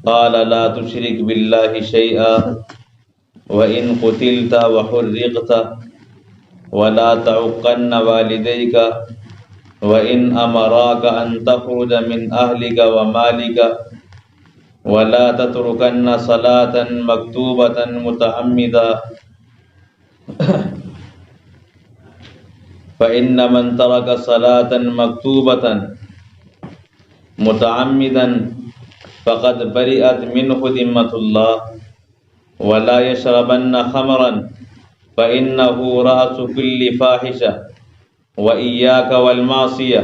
قال لا تشرك بالله شيئا وإن قتلت وحرقت ولا تعقن والديك وإن أمراك أن تخرج من أهلك ومالك ولا تتركن صلاة مكتوبة متعمدا فإن من ترك صلاة مكتوبة متعمدا فقد برئت منه ذمة الله ولا يشربن خمرا فإنه رأس كل فاحشة وإياك والمعصية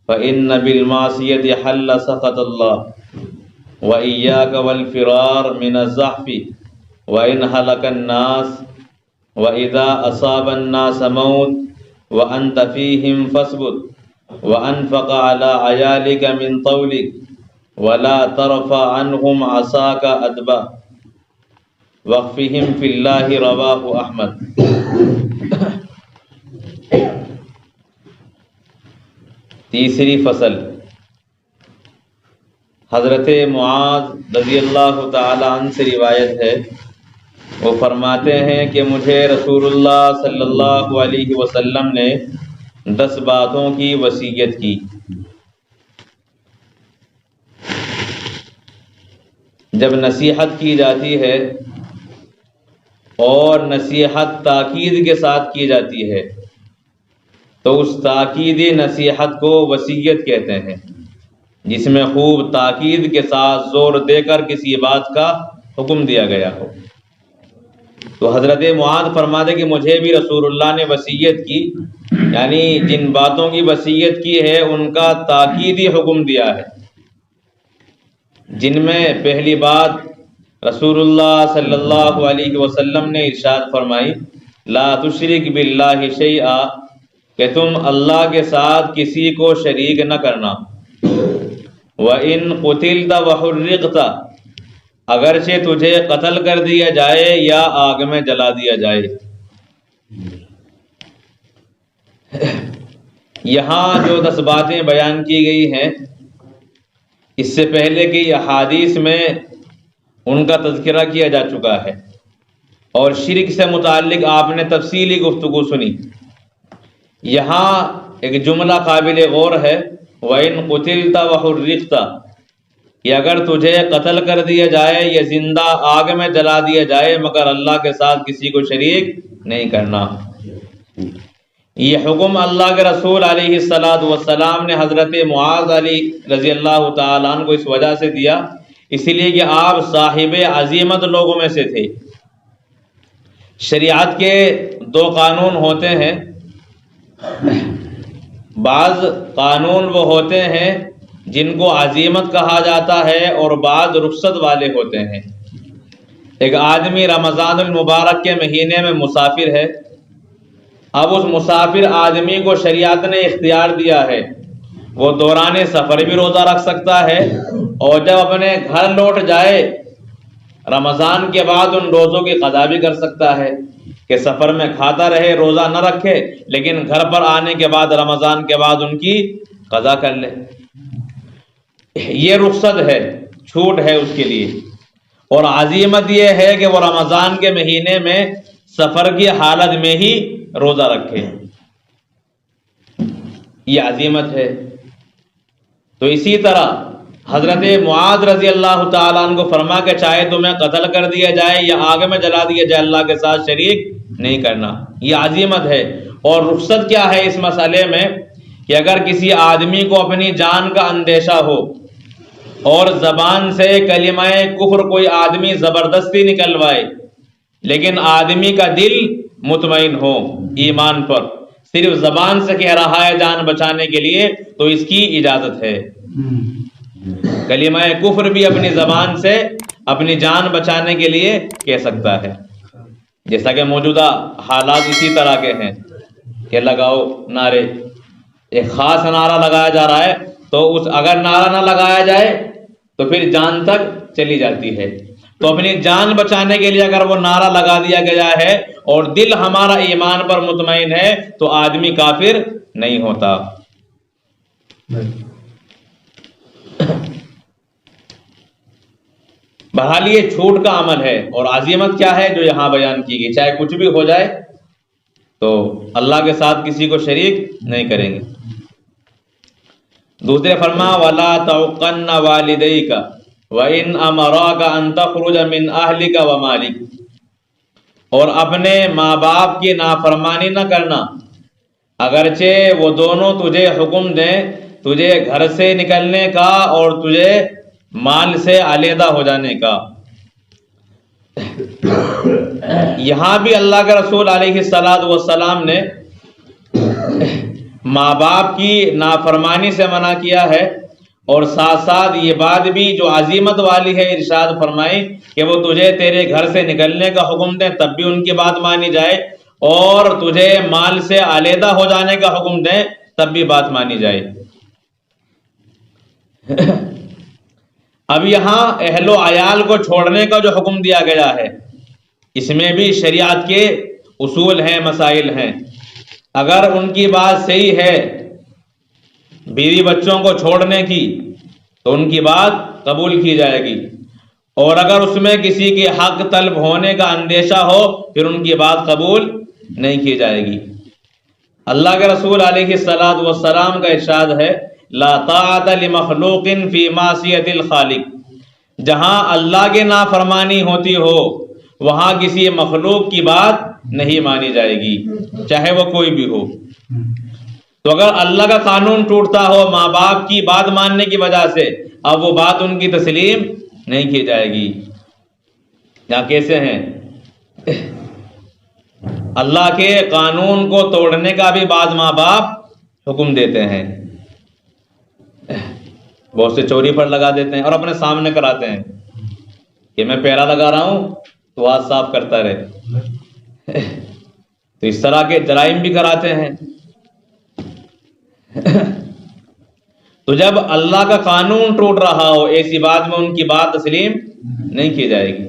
فإن بالمعصية حل سخط الله وإياك والفرار من الزحف وإن هلك الناس وإذا أصاب الناس موت وأنت فيهم فاثبت وأنفق على عيالك من طولك ولا ترفع عنهم عصاك أدبا وقفهم فی اللہ رواہ احمد۔ تیسری فصل، حضرت معاذ رضی اللہ تعالی عنہ سے روایت ہے، وہ فرماتے ہیں کہ مجھے رسول اللہ صلی اللہ علیہ وسلم نے 10 باتوں کی وصیت کی۔ جب نصیحت کی جاتی ہے اور نصیحت تاکید کے ساتھ کی جاتی ہے تو اس تاکیدی نصیحت کو وصیت کہتے ہیں، جس میں خوب تاکید کے ساتھ زور دے کر کسی بات کا حکم دیا گیا ہو۔ تو حضرت معاذ فرماتے کہ مجھے بھی رسول اللہ نے وصیت کی، یعنی جن باتوں کی وصیت کی ہے ان کا تاکیدی حکم دیا ہے، جن میں پہلی بات رسول اللہ صلی اللہ علیہ وسلم نے ارشاد فرمائی، لا تشرک باللہ شیئا، کہ تم اللہ کے ساتھ کسی کو شریک نہ کرنا، وَإِن قُتِلْتَ وَحُرِّقْتَ، اگرچہ تجھے قتل کر دیا جائے یا آگ میں جلا دیا جائے۔ یہاں جو 10 باتیں بیان کی گئی ہیں، اس سے پہلے کی احادیث میں ان کا تذکرہ کیا جا چکا ہے، اور شرک سے متعلق آپ نے تفصیلی گفتگو سنی۔ یہاں ایک جملہ قابل غور ہے، وَإِن قُتِلْتَ وَحُرِّقْتَ، کہ اگر تجھے قتل کر دیا جائے یا زندہ آگ میں جلا دیا جائے مگر اللہ کے ساتھ کسی کو شریک نہیں کرنا۔ یہ حکم اللہ کے رسول علیہ السلام نے حضرت معاذ علی رضی اللہ تعالیٰ عنہ کو اس وجہ سے دیا، اس لیے کہ آپ صاحب عزیمت لوگوں میں سے تھے۔ شریعت کے 2 قانون ہوتے ہیں، بعض قانون وہ ہوتے ہیں جن کو عزیمت کہا جاتا ہے اور بعض رخصت والے ہوتے ہیں۔ ایک آدمی رمضان المبارک کے مہینے میں مسافر ہے، اب اس مسافر آدمی کو شریعت نے اختیار دیا ہے، وہ دوران سفر بھی روزہ رکھ سکتا ہے، اور جب اپنے گھر لوٹ جائے رمضان کے بعد ان روزوں کی قضا بھی کر سکتا ہے، کہ سفر میں کھاتا رہے روزہ نہ رکھے لیکن گھر پر آنے کے بعد رمضان کے بعد ان کی قضا کر لے۔ یہ رخصت ہے، چھوٹ ہے اس کے لیے۔ اور عزیمت یہ ہے کہ وہ رمضان کے مہینے میں سفر کی حالت میں ہی روزہ رکھے، یہ عزیمت ہے۔ تو اسی طرح حضرت معاذ رضی اللہ تعالیٰ عنہ کو فرما کہ چاہے تمہیں قتل کر دیا جائے یا آگ میں جلا دیا جائے اللہ کے ساتھ شریک نہیں کرنا، یہ عزیمت ہے۔ اور رخصت کیا ہے اس مسئلے میں کہ اگر کسی آدمی کو اپنی جان کا اندیشہ ہو اور زبان سے کلمہ کفر کوئی آدمی زبردستی نکلوائے لیکن آدمی کا دل مطمئن ہو ایمان پر، صرف زبان سے کہہ رہا ہے جان بچانے کے لیے، تو اس کی اجازت ہے۔ کلمہ کفر بھی اپنی زبان سے اپنی جان بچانے کے لیے کہہ سکتا ہے، جیسا کہ موجودہ حالات اسی طرح کے ہیں کہ لگاؤ نعرے، ایک خاص نعرہ لگایا جا رہا ہے تو اگر نعرہ نہ لگایا جائے تو پھر جان تک چلی جاتی ہے۔ تو اپنی جان بچانے کے لیے اگر وہ نعرہ لگا دیا گیا ہے اور دل ہمارا ایمان پر مطمئن ہے تو آدمی کافر نہیں ہوتا۔ بہرحال یہ چھوٹ کا عمل ہے، اور عزیمت کیا ہے جو یہاں بیان کی گئی، چاہے کچھ بھی ہو جائے تو اللہ کے ساتھ کسی کو شریک نہیں کریں گے۔ دوسرے فرما وَلَا تَعُقَّنَّ وَالِدَيْكَ وَإِنْ أَمَرَاكَ أَن تَخْرُجَ مِنْ أَهْلِكَ وَمَالِكَ، اور اپنے ماں باپ کی نافرمانی نہ کرنا اگرچہ وہ دونوں تجھے حکم دیں تجھے گھر سے نکلنے کا اور تجھے مال سے علیحدہ ہو جانے کا۔ یہاں بھی اللہ کے رسول علیہ الصلاۃ والسلام نے ماں باپ کی نافرمانی سے منع کیا ہے، اور ساتھ ساتھ یہ بات بھی جو عزیمت والی ہے ارشاد فرمائی کہ وہ تجھے تیرے گھر سے نکلنے کا حکم دیں تب بھی ان کی بات مانی جائے، اور تجھے مال سے علیحدہ ہو جانے کا حکم دیں تب بھی بات مانی جائے۔ اب یہاں اہل و عیال کو چھوڑنے کا جو حکم دیا گیا ہے اس میں بھی شریعت کے اصول ہیں، مسائل ہیں۔ اگر ان کی بات صحیح ہے بیوی بچوں کو چھوڑنے کی تو ان کی بات قبول کی جائے گی، اور اگر اس میں کسی کے حق طلب ہونے کا اندیشہ ہو پھر ان کی بات قبول نہیں کی جائے گی۔ اللہ کے رسول علیہ الصلاۃ والسلام کا ارشاد ہے لا طاعت لمخلوق فی معصیت الخالق، جہاں اللہ کی نافرمانی ہوتی ہو وہاں کسی مخلوق کی بات نہیں مانی جائے گی، چاہے وہ کوئی بھی ہو۔ تو اگر اللہ کا قانون ٹوٹتا ہو ماں باپ کی بات ماننے کی وجہ سے، اب وہ بات ان کی تسلیم نہیں کی جائے گی۔ یہاں کیسے ہیں اللہ کے قانون کو توڑنے کا بھی بعض ماں باپ حکم دیتے ہیں، بہت سے چوری پر لگا دیتے ہیں اور اپنے سامنے کراتے ہیں کہ میں پیرا لگا رہا ہوں تو ہاتھ صاف کرتا رہے، تو اس طرح کے جرائم بھی کراتے ہیں۔ تو جب اللہ کا قانون ٹوٹ رہا ہو ایسی بات میں ان کی بات تسلیم نہیں کی جائے گی۔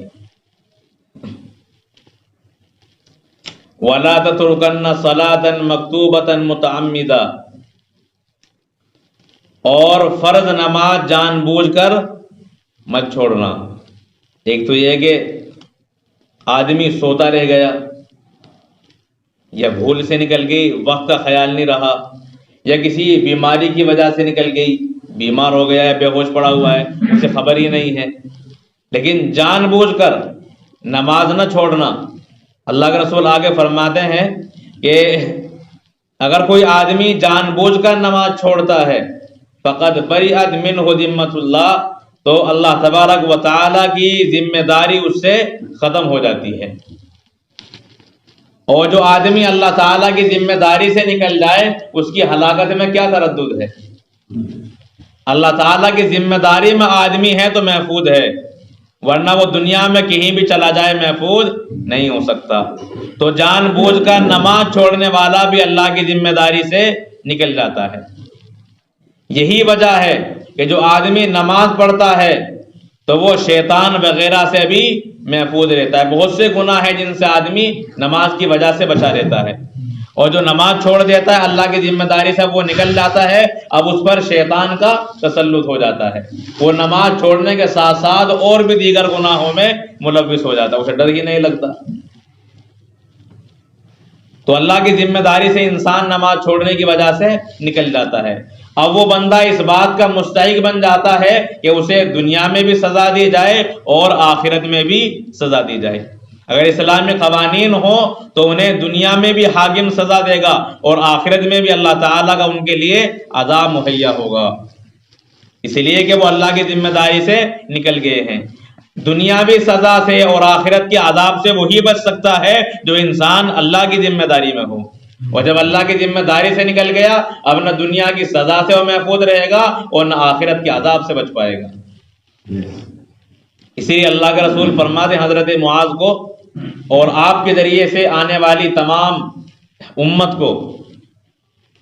وَلَا تَتْرُكَنَّ صَلَاةً مَكْتُوبَةً مُتَعَمِّدًا، اور فرض نماز جان بوجھ کر مت چھوڑنا۔ ایک تو یہ کہ آدمی سوتا رہ گیا یا بھول سے نکل گئی، وقت کا خیال نہیں رہا، یا کسی بیماری کی وجہ سے نکل گئی، بیمار ہو گیا ہے، بے ہوش پڑا ہوا ہے، اسے خبر ہی نہیں ہے، لیکن جان بوجھ کر نماز نہ چھوڑنا۔ اللہ کے رسول آگے فرماتے ہیں کہ اگر کوئی آدمی جان بوجھ کر نماز چھوڑتا ہے فقد بریئت منہ ذمۃ اللہ، تو اللہ تبارک و تعالیٰ کی ذمہ داری اس سے ختم ہو جاتی ہے۔ اور جو آدمی اللہ تعالیٰ کی ذمہ داری سے نکل جائے اس کی ہلاکت میں کیا تردد ہے؟ اللہ تعالیٰ کی ذمہ داری میں آدمی ہے تو محفوظ ہے، ورنہ وہ دنیا میں کہیں بھی چلا جائے محفوظ نہیں ہو سکتا۔ تو جان بوجھ کر نماز چھوڑنے والا بھی اللہ کی ذمہ داری سے نکل جاتا ہے۔ یہی وجہ ہے کہ جو آدمی نماز پڑھتا ہے تو وہ شیطان وغیرہ سے بھی محفوظ رہتا ہے۔ بہت سے گناہ ہیں جن سے آدمی نماز کی وجہ سے بچا رہتا ہے، اور جو نماز چھوڑ دیتا ہے اللہ کی ذمہ داری سے وہ نکل جاتا ہے، اب اس پر شیطان کا تسلط ہو جاتا ہے، وہ نماز چھوڑنے کے ساتھ ساتھ اور بھی دیگر گناہوں میں ملوث ہو جاتا ہے، اسے ڈر ہی نہیں لگتا۔ تو اللہ کی ذمہ داری سے انسان نماز چھوڑنے کی وجہ سے نکل جاتا ہے۔ اب وہ بندہ اس بات کا مستحق بن جاتا ہے کہ اسے دنیا میں بھی سزا دی جائے اور آخرت میں بھی سزا دی جائے۔ اگر اسلامی قوانین ہوں تو انہیں دنیا میں بھی حاکم سزا دے گا اور آخرت میں بھی اللہ تعالیٰ کا ان کے لیے عذاب مہیا ہوگا، اس لیے کہ وہ اللہ کی ذمہ داری سے نکل گئے ہیں۔ دنیاوی سزا سے اور آخرت کے عذاب سے وہی بچ سکتا ہے جو انسان اللہ کی ذمہ داری میں ہو، اور جب اللہ کی ذمہ داری سے نکل گیا اب نہ دنیا کی سزا سے وہ محفوظ رہے گا اور نہ آخرت کے عذاب سے بچ پائے گا۔ اسی لیے اللہ کے رسول فرماتے ہیں حضرت معاذ کو اور آپ کے ذریعے سے آنے والی تمام امت کو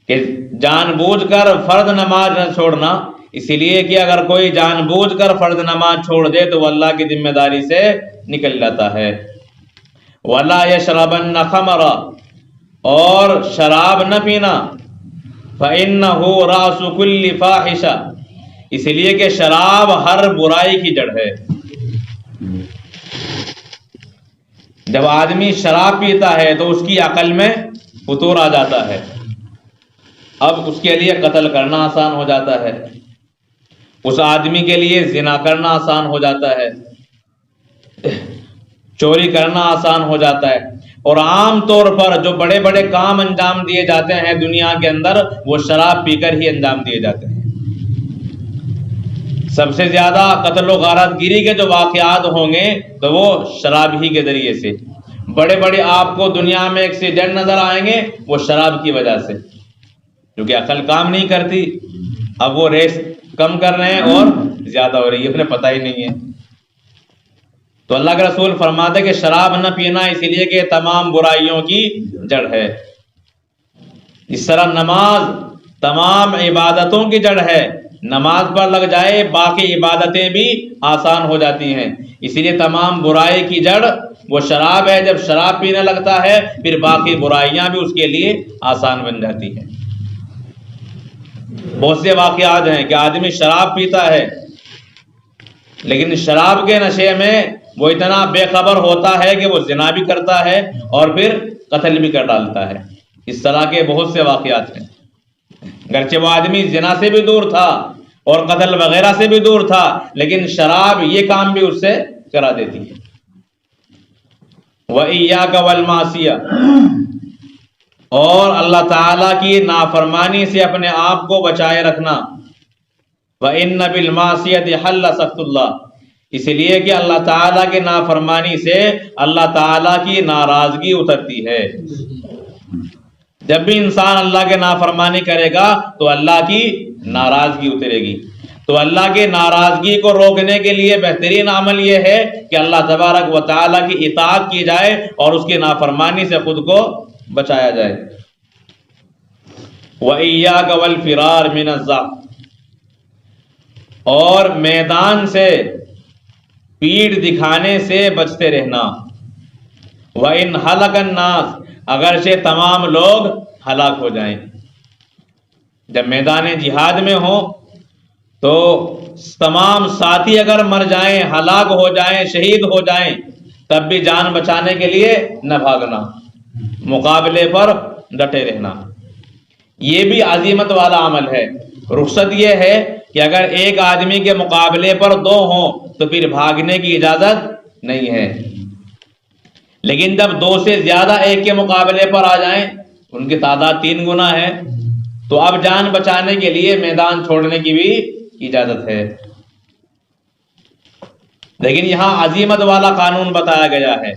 کہ جان بوجھ کر فرض نماز نہ چھوڑنا، اسی لیے کہ اگر کوئی جان بوجھ کر فرض نماز چھوڑ دے تو وہ اللہ کی ذمہ داری سے نکل جاتا ہے۔ وَلَا يَشْرَبَنَّ خَمْرًا، اور شراب نہ پینا، فَإِنَّهُ رَأْسُ كُلِّ فَاحِشَةٍ، اس لیے کہ شراب ہر برائی کی جڑ ہے۔ جب آدمی شراب پیتا ہے تو اس کی عقل میں فطور آ جاتا ہے، اب اس کے لیے قتل کرنا آسان ہو جاتا ہے، اس آدمی کے لیے زنا کرنا آسان ہو جاتا ہے، چوری کرنا آسان ہو جاتا ہے، اور عام طور پر جو بڑے بڑے کام انجام دیے جاتے ہیں دنیا کے اندر وہ شراب پی کر ہی انجام دیے جاتے ہیں۔ سب سے زیادہ قتل و غارت گیری کے جو واقعات ہوں گے تو وہ شراب ہی کے ذریعے سے، بڑے بڑے آپ کو دنیا میں ایکسیڈنٹ نظر آئیں گے وہ شراب کی وجہ سے، کیونکہ عقل کام نہیں کرتی، اب وہ ریس کم کر رہے ہیں اور زیادہ ہو رہی ہے، انہیں پتہ ہی نہیں ہے۔ تو اللہ کے رسول فرماتے کہ شراب نہ پینا اسی لیے کہ تمام برائیوں کی جڑ ہے۔ اس طرح نماز تمام عبادتوں کی جڑ ہے، نماز پر لگ جائے باقی عبادتیں بھی آسان ہو جاتی ہیں، اسی لیے تمام برائی کی جڑ وہ شراب ہے، جب شراب پینے لگتا ہے پھر باقی برائیاں بھی اس کے لیے آسان بن جاتی ہیں۔ بہت سے واقعات ہیں کہ آدمی شراب پیتا ہے لیکن شراب کے نشے میں وہ اتنا بے خبر ہوتا ہے کہ وہ زنا بھی کرتا ہے اور پھر قتل بھی کر ڈالتا ہے۔ اس طرح کے بہت سے واقعات ہیں، گرچہ وہ آدمی زنا سے بھی دور تھا اور قتل وغیرہ سے بھی دور تھا لیکن شراب یہ کام بھی اس سے کرا دیتی ہے۔ وَإِيَّاكَ وَالْمَعْصِيَةَ، اور اللہ تعالیٰ کی نافرمانی سے اپنے آپ کو بچائے رکھنا۔ وَإِنَّ بِالْمَعْصِيَةِ حَلَّ سَخْطُ اللَّهِ، اس لیے کہ اللہ تعالیٰ کی نافرمانی سے اللہ تعالیٰ کی ناراضگی اترتی ہے۔ جب بھی انسان اللہ کے نافرمانی کرے گا تو اللہ کی ناراضگی اترے گی، تو اللہ کی ناراضگی کو روکنے کے لیے بہترین عمل یہ ہے کہ اللہ تبارک و تعالیٰ کی اطاعت کی جائے اور اس کی نافرمانی سے خود کو بچایا جائے۔ وَإِيَّاكَ وَالْفِرَارَ مِنَ الضَّعْفِ، اور میدان سے پیٹھ دکھانے سے بچتے رہنا۔ وَإِنْ هَلَكَ النَّاسُ، اگرچہ تمام لوگ ہلاک ہو جائیں، جب میدان جہاد میں ہوں تو تمام ساتھی اگر مر جائیں، ہلاک ہو جائیں، شہید ہو جائیں، تب بھی جان بچانے کے لیے نہ بھاگنا، مقابلے پر ڈٹے رہنا، یہ بھی عزیمت والا عمل ہے۔ رخصت یہ ہے کہ اگر ایک آدمی کے مقابلے پر دو ہوں تو پھر بھاگنے کی اجازت نہیں ہے، لیکن جب دو سے زیادہ ایک کے مقابلے پر آ جائیں، ان کی تعداد 3 گنا ہے، تو اب جان بچانے کے لیے میدان چھوڑنے کی بھی اجازت ہے۔ لیکن یہاں عزیمت والا قانون بتایا گیا ہے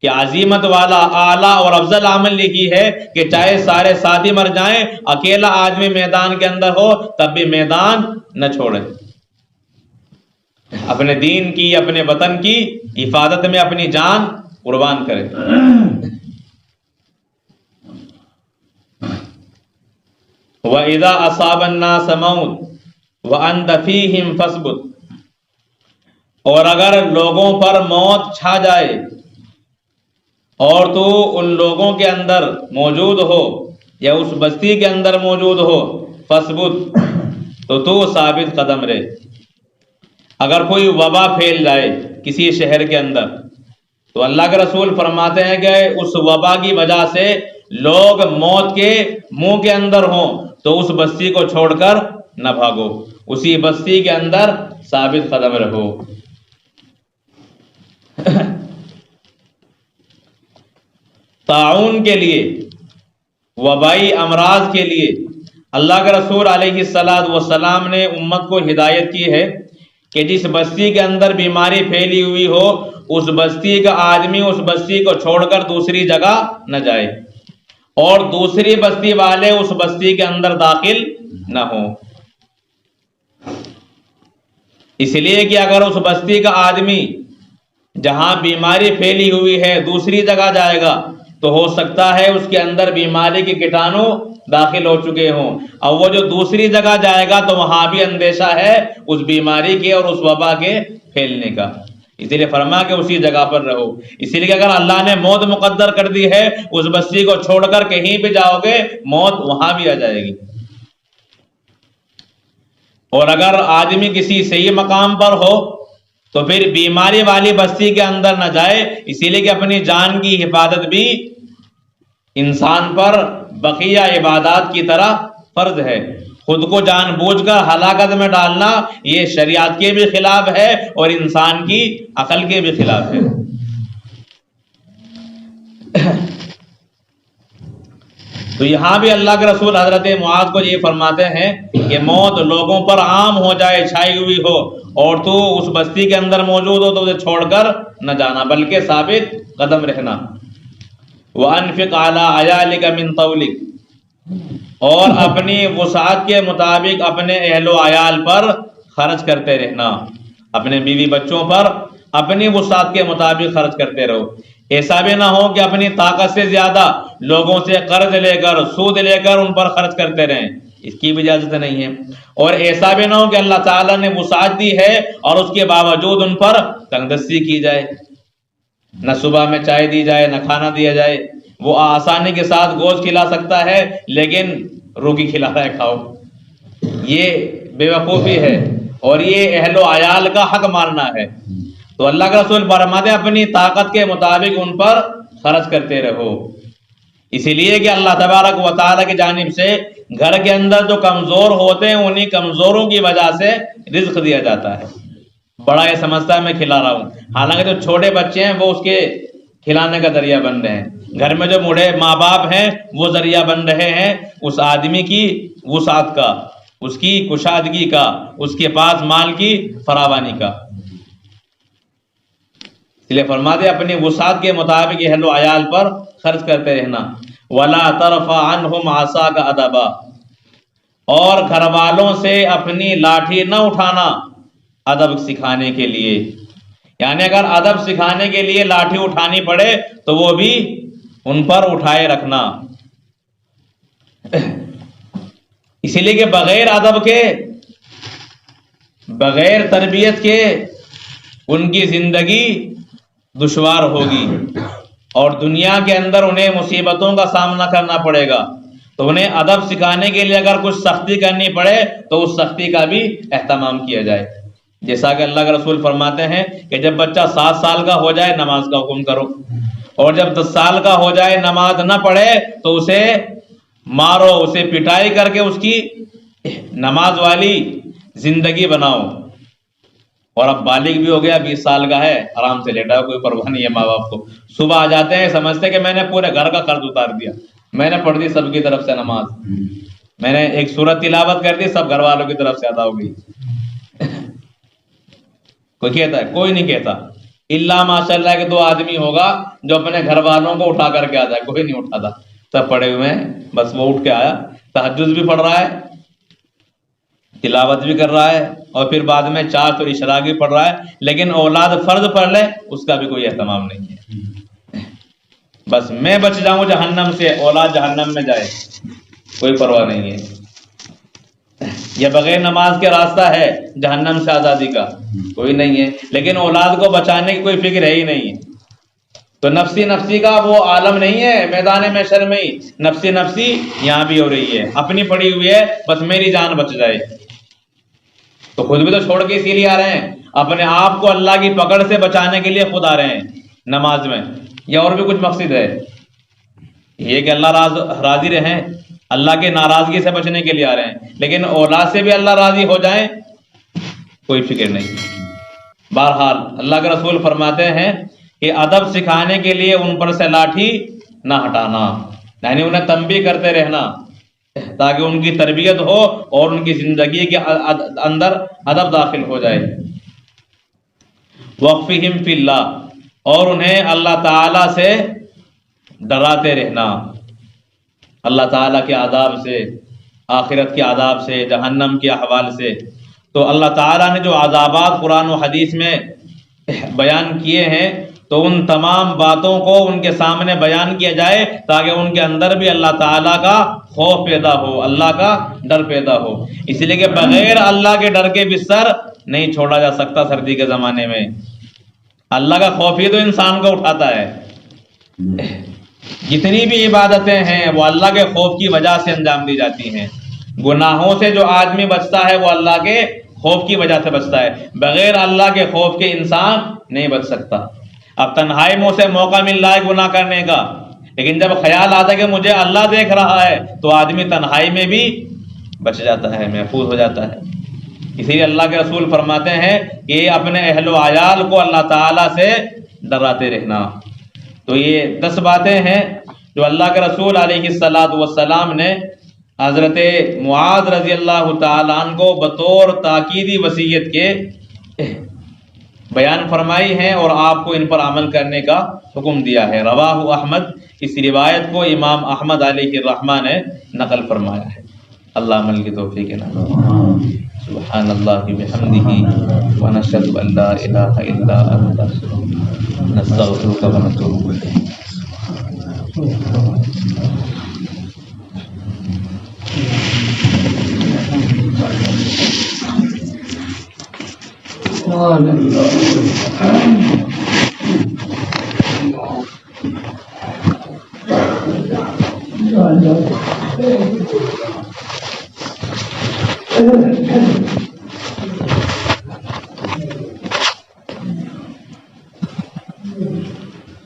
کہ عزیمت والا اعلیٰ اور افضل عمل یہی ہے کہ چاہے سارے ساتھی مر جائیں، اکیلا آدمی میدان کے اندر ہو تب بھی میدان نہ چھوڑے، اپنے دین کی، اپنے وطن کی حفاظت میں اپنی جان قربان کرے۔ وَإِذَا أَصَابَ النَّاسَ مَوْتٌ وَأَنْتَ فِيهِمْ فَاصْبِرْ، اور اگر لوگوں پر موت چھا جائے اور تو ان لوگوں کے اندر موجود ہو یا اس بستی کے اندر موجود ہو، فَاصْبِرْ، تو ثابت قدم رہے۔ اگر کوئی وبا پھیل جائے کسی شہر کے اندر تو اللہ کے رسول فرماتے ہیں کہ اس وبا کی وجہ سے لوگ موت کے منہ کے اندر ہوں تو اس بستی کو چھوڑ کر نہ بھاگو، اسی بستی کے اندر ثابت قدم رہو۔ طاعون کے لیے، وبائی امراض کے لیے اللہ کے رسول علیہ السلام نے امت کو ہدایت کی ہے کہ جس بستی کے اندر بیماری پھیلی ہوئی ہو اس بستی کا آدمی اس بستی کو چھوڑ کر دوسری جگہ نہ جائے اور دوسری بستی والے اس بستی کے اندر داخل نہ ہوں، اس لیے کہ اگر اس بستی کا آدمی جہاں بیماری پھیلی ہوئی ہے دوسری جگہ جائے گا تو ہو سکتا ہے اس کے اندر بیماری کے کیٹانو داخل ہو چکے ہوں، اور وہ جو دوسری جگہ جائے گا تو وہاں بھی اندیشہ ہے اس بیماری کے اور اس وبا کے پھیلنے کا، اسی لیے فرما کہ اسی جگہ پر رہو۔ اسی لیے کہ اگر اللہ نے موت مقدر کر دی ہے اس بستی کو چھوڑ کر کہیں بھی جاؤ گے موت وہاں بھی آ جائے گی۔ اور اگر آدمی کسی صحیح مقام پر ہو تو پھر بیماری والی بستی کے اندر نہ جائے، اسی لیے کہ اپنی جان کی حفاظت بھی انسان پر بقیہ عبادات کی طرح فرض ہے۔ خود کو جان بوجھ کر ہلاکت میں ڈالنا یہ شریعت کے بھی خلاف ہے اور انسان کی عقل کے بھی خلاف ہے۔ تو یہاں بھی اللہ کے رسول حضرت معاذ کو یہ فرماتے ہیں کہ موت لوگوں پر عام ہو جائے، چھائی ہوئی ہو، اور تو اس بستی کے اندر موجود ہو تو اسے چھوڑ کر نہ جانا بلکہ ثابت قدم رہنا۔ وَأَنفِقْ عَلَىٰ عَيَالِكَ مِن طَوْلِكَ، اور اپنی وسعت کے مطابق اپنے اہل و عیال پر خرچ کرتے رہنا، اپنے بیوی بچوں پر اپنی وسعت کے مطابق خرچ کرتے رہو۔ ایسا بھی نہ ہو کہ اپنی طاقت سے زیادہ لوگوں سے قرض لے کر سود لے کر ان پر خرچ کرتے رہیں، اس کی بھی اجازت نہیں ہے۔ اور ایسا بھی نہ ہو کہ اللہ تعالیٰ نے وسعت دی ہے اور اس کے باوجود ان پر تنگ دستی کی جائے، نہ صبح میں چائے دی جائے نہ کھانا دیا جائے۔ وہ آسانی کے ساتھ گوشت کھلا سکتا ہے لیکن روٹی کھلا رہا ہے کھاؤ، یہ بے وقوفی ہے اور یہ اہل و عیال کا حق مارنا ہے۔ تو اللہ کا رسول فرماتے ہیں اپنی طاقت کے مطابق ان پر خرچ کرتے رہو، اسی لیے کہ اللہ تبارک و تعالیٰ کی جانب سے گھر کے اندر جو کمزور ہوتے ہیں انہی کمزوروں کی وجہ سے رزق دیا جاتا ہے۔ بڑا یہ سمجھتا ہے میں کھلا رہا ہوں، حالانکہ جو چھوٹے بچے ہیں وہ اس کے کھلانے کا ذریعہ بن رہے ہیں۔ گھر میں جو بوڑھے ماں باپ ہیں وہ ذریعہ بن رہے ہیں اس آدمی کی وسعت کا، اس کی کشادگی کا، اس کے پاس مال کی فراوانی کا۔ اس لیے فرماتے اپنی وسعت کے مطابق اہل و عیال پر خرچ کرتے رہنا۔ وَلَا تَرْفَعْ عَنْهُمْ عَصَاكَ أَدَبًا، اور گھر والوں سے اپنی لاٹھی نہ اٹھانا ادب سکھانے کے لیے، یعنی اگر ادب سکھانے کے لیے لاٹھی اٹھانی پڑے تو وہ بھی ان پر اٹھائے رکھنا، اسی لیے کہ بغیر ادب کے، بغیر تربیت کے ان کی زندگی دشوار ہوگی اور دنیا کے اندر انہیں مصیبتوں کا سامنا کرنا پڑے گا۔ تو انہیں ادب سکھانے کے لیے اگر کچھ سختی کرنی پڑے تو اس سختی کا بھی اہتمام کیا جائے، جیسا کہ اللہ کے رسول فرماتے ہیں کہ جب بچہ 7 سال کا ہو جائے نماز کا حکم کرو، اور جب 10 سال کا ہو جائے نماز نہ پڑھے تو اسے مارو، اسے پٹائی کر کے اس کی نماز والی زندگی بناؤ۔ اور اب بالغ بھی ہو گیا، 20 سال کا ہے، آرام سے لیٹا، کوئی پرواہ نہیں ہے ماں باپ کو۔ صبح آ جاتے ہیں سمجھتے کہ میں نے پورے گھر کا قرض اتار دیا، میں نے پڑھ دی سب کی طرف سے نماز، میں نے ایک سورت تلاوت کر دی، سب گھر والوں کی طرف سے ادا ہو گئی۔ کوئی کہتا ہے؟ کوئی نہیں کہتا، اللہ ماشاء اللہ کہ 2 آدمی ہوگا جو اپنے گھر والوں کو اٹھا کر کے آتا ہے، کوئی نہیں اٹھاتا، سب پڑے ہوئے ہیں، بس وہ اٹھ کے آیا، تہجد بھی پڑھ رہا ہے، تلاوت بھی کر رہا ہے، اور پھر بعد میں 4 سورہ اشراق بھی پڑھ رہا ہے، لیکن اولاد فرض پڑھ لے اس کا بھی کوئی اہتمام نہیں ہے۔ بس میں بچ جاؤں جہنم سے، اولاد جہنم میں جائے، کوئی پرواہ نہیں ہے۔ یہ بغیر نماز کے راستہ ہے جہنم سے آزادی کا، کوئی نہیں ہے، لیکن اولاد کو بچانے کی کوئی فکر ہے ہی نہیں ہے۔ تو نفسی نفسی کا وہ عالم نہیں ہے میدان محشر میں ہی، نفسی نفسی یہاں بھی ہو رہی ہے، اپنی پڑی ہوئی ہے، بس میری جان بچ جائے۔ تو خود بھی تو چھوڑ کے اسی لیے آ رہے ہیں، اپنے آپ کو اللہ کی پکڑ سے بچانے کے لیے خود آ رہے ہیں نماز میں، یا اور بھی کچھ مقصد ہے؟ یہ کہ اللہ راضی رہیں، اللہ کے ناراضگی سے بچنے کے لیے آ رہے ہیں، لیکن اولاد سے بھی اللہ راضی ہو جائیں کوئی فکر نہیں۔ بہرحال اللہ کے رسول فرماتے ہیں کہ ادب سکھانے کے لیے ان پر سے لاٹھی نہ ہٹانا، یعنی انہیں تنبیہ کرتے رہنا تاکہ ان کی تربیت ہو اور ان کی زندگی کے اندر ادب داخل ہو جائے۔ وقفہم فی اللہ، اور انہیں اللہ تعالی سے ڈراتے رہنا، اللہ تعالیٰ کے عذاب سے، آخرت کے عذاب سے، جہنم کے احوال سے۔ تو اللہ تعالیٰ نے جو عذابات قرآن و حدیث میں بیان کیے ہیں تو ان تمام باتوں کو ان کے سامنے بیان کیا جائے تاکہ ان کے اندر بھی اللہ تعالیٰ کا خوف پیدا ہو، اللہ کا ڈر پیدا ہو۔ اس لیے کہ بغیر اللہ کے ڈر کے بستر نہیں چھوڑا جا سکتا سردی کے زمانے میں۔ اللہ کا خوف ہی تو انسان کو اٹھاتا ہے۔ جتنی بھی عبادتیں ہیں وہ اللہ کے خوف کی وجہ سے انجام دی جاتی ہیں۔ گناہوں سے جو آدمی بچتا ہے وہ اللہ کے خوف کی وجہ سے بچتا ہے. بغیر اللہ کے خوف کے انسان نہیں بچ سکتا. اب تنہائی میں اسے موقع مل رہا ہے گناہ کرنے کا، لیکن جب خیال آتا ہے کہ مجھے اللہ دیکھ رہا ہے تو آدمی تنہائی میں بھی بچ جاتا ہے، محفوظ ہو جاتا ہے. اسی لیے اللہ کے رسول فرماتے ہیں کہ اپنے اہل و عیال کو اللہ تعالیٰ سے ڈراتے رہنا. تو یہ 10 باتیں ہیں جو اللہ کے رسول علیہ الصلاۃ والسلام نے حضرت معاذ رضی اللہ تعالیٰ عنہ کو بطور تاکیدی وصیت کے بیان فرمائی ہیں اور آپ کو ان پر عمل کرنے کا حکم دیا ہے. رواہ احمد، اس روایت کو امام احمد علیہ الرحمہ نے نقل فرمایا ہے. اللہ عمل کی توفیق نہ. سبحان اللہ بحمدہ ونشهد ان لا الہ الا انت نستغفرک ونتوب الیک. اللہ